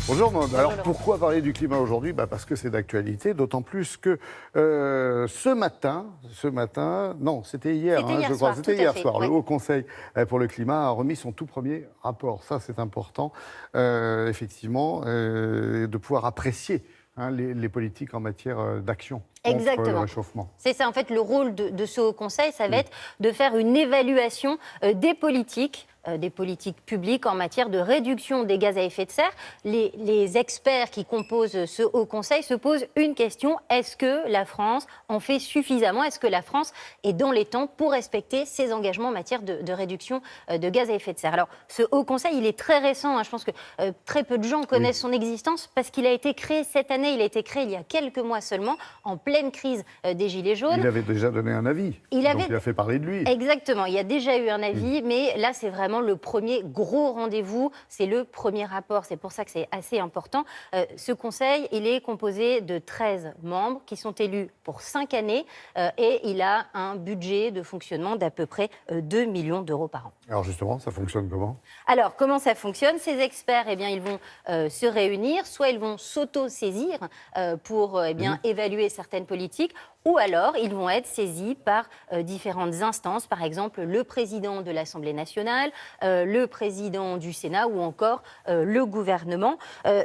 Bonjour Maud. Bonjour, Alors Laurent. pourquoi parler du climat aujourd'hui? Parce que c'est d'actualité, d'autant plus que ce matin, non, c'était hier, C'était hier je crois, soir, c'était tout à hier fait, soir, le ouais. Haut Conseil pour le climat a remis son tout premier rapport. Ça, c'est important, effectivement, de pouvoir apprécier les politiques en matière d'action contre le Exactement. réchauffement. C'est ça, en fait, le rôle de ce Haut Conseil, ça va être de faire une évaluation des politiques publiques en matière de réduction des gaz à effet de serre. Les experts qui composent ce Haut Conseil se posent une question: est-ce que la France en fait suffisamment? Est-ce que la France est dans les temps pour respecter ses engagements en matière de réduction de gaz à effet de serre? Alors, ce Haut Conseil, il est très récent. Je pense que très peu de gens connaissent son existence parce qu'il a été créé cette année. Il a été créé il y a quelques mois seulement, en pleine crise des Gilets jaunes. Il avait déjà donné un avis, donc il a fait parler de lui. Exactement, il y a déjà eu un avis, mais là, c'est vraiment le premier gros rendez-vous, c'est le premier rapport, c'est pour ça que c'est assez important. Ce conseil, il est composé de 13 membres qui sont élus pour 5 années et il a un budget de fonctionnement d'à peu près 2 millions d'euros par an. Alors justement, ça fonctionne comment? Alors, comment ça fonctionne? Ces experts, ils vont se réunir, soit ils vont s'auto-saisir pour évaluer certaines politiques, ou alors ils vont être saisis par différentes instances, par exemple le président de l'Assemblée nationale, le président du Sénat ou encore le gouvernement.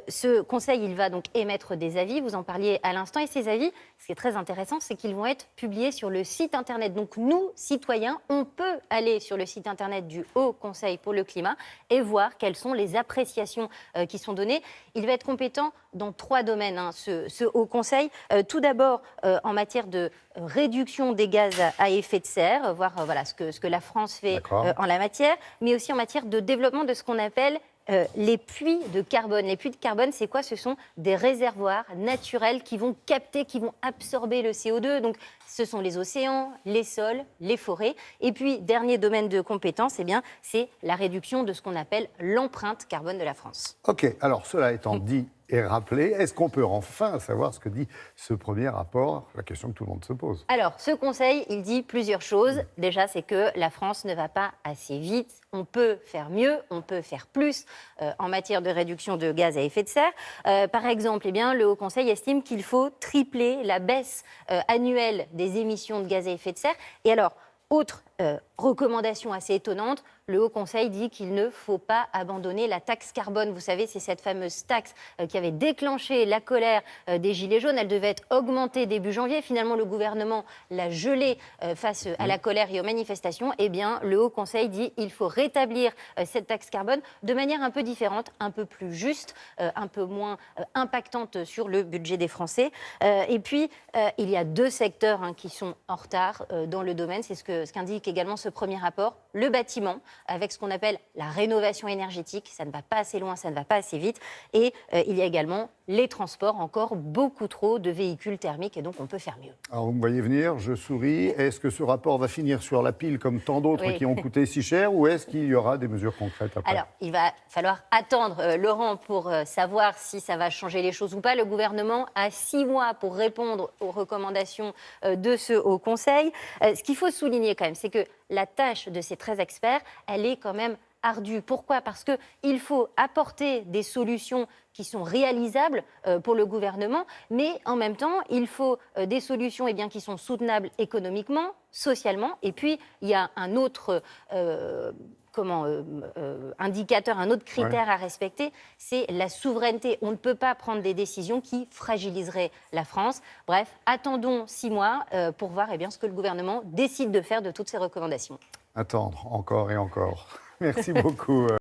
Ce conseil, il va donc émettre des avis, vous en parliez à l'instant, et ces avis, ce qui est très intéressant, c'est qu'ils vont être publiés sur le site internet. Donc nous, citoyens, on peut aller sur le site internet du Haut Conseil pour le climat et voir quelles sont les appréciations qui sont données. Il va être compétent dans 3 domaines, ce Haut Conseil. Tout d'abord, en matière de réduction des gaz à effet de serre, voir ce que la France fait en la matière, mais aussi en matière de développement de ce qu'on appelle les puits de carbone. Les puits de carbone, c'est quoi? Ce sont des réservoirs naturels qui vont capter, qui vont absorber le CO2. Donc, ce sont les océans, les sols, les forêts. Et puis, dernier domaine de compétence, c'est la réduction de ce qu'on appelle l'empreinte carbone de la France. Ok, alors cela étant dit et rappelé, est-ce qu'on peut enfin savoir ce que dit ce premier rapport? La question que tout le monde se pose. Alors, ce conseil, il dit plusieurs choses. Déjà, c'est que la France ne va pas assez vite. On peut faire mieux, on peut faire plus en matière de réduction de gaz à effet de serre. Par exemple, le Haut Conseil estime qu'il faut tripler la baisse annuelle des émissions de gaz à effet de serre. Et alors, autre recommandation assez étonnante, le Haut Conseil dit qu'il ne faut pas abandonner la taxe carbone. Vous savez, c'est cette fameuse taxe qui avait déclenché la colère des Gilets jaunes. Elle devait être augmentée début janvier. Finalement, le gouvernement l'a gelée face à la colère et aux manifestations. Le Haut Conseil dit qu'il faut rétablir cette taxe carbone de manière un peu différente, un peu plus juste, un peu moins impactante sur le budget des Français. Il y a 2 secteurs qui sont en retard dans le domaine. C'est ce qu'indique également ce premier rapport. Le bâtiment, avec ce qu'on appelle la rénovation énergétique. Ça ne va pas assez loin, ça ne va pas assez vite. Et il y a également les transports, encore beaucoup trop de véhicules thermiques, et donc on peut faire mieux. Alors vous me voyez venir, je souris. Est-ce que ce rapport va finir sur la pile comme tant d'autres qui ont coûté si cher, ou est-ce qu'il y aura des mesures concrètes après? Alors, il va falloir attendre, Laurent, pour savoir si ça va changer les choses ou pas. Le gouvernement a 6 mois pour répondre aux recommandations de ce Haut Conseil. Ce qu'il faut souligner quand même, c'est que la tâche de ces 13 experts, elle est quand même ardue. Pourquoi? Parce qu'il faut apporter des solutions qui sont réalisables pour le gouvernement, mais en même temps, il faut des solutions qui sont soutenables économiquement, socialement. Et puis, il y a un autre indicateur, un autre critère à respecter, c'est la souveraineté. On ne peut pas prendre des décisions qui fragiliseraient la France. Bref, attendons 6 mois pour voir ce que le gouvernement décide de faire de toutes ces recommandations. Attendre encore et encore. Merci beaucoup.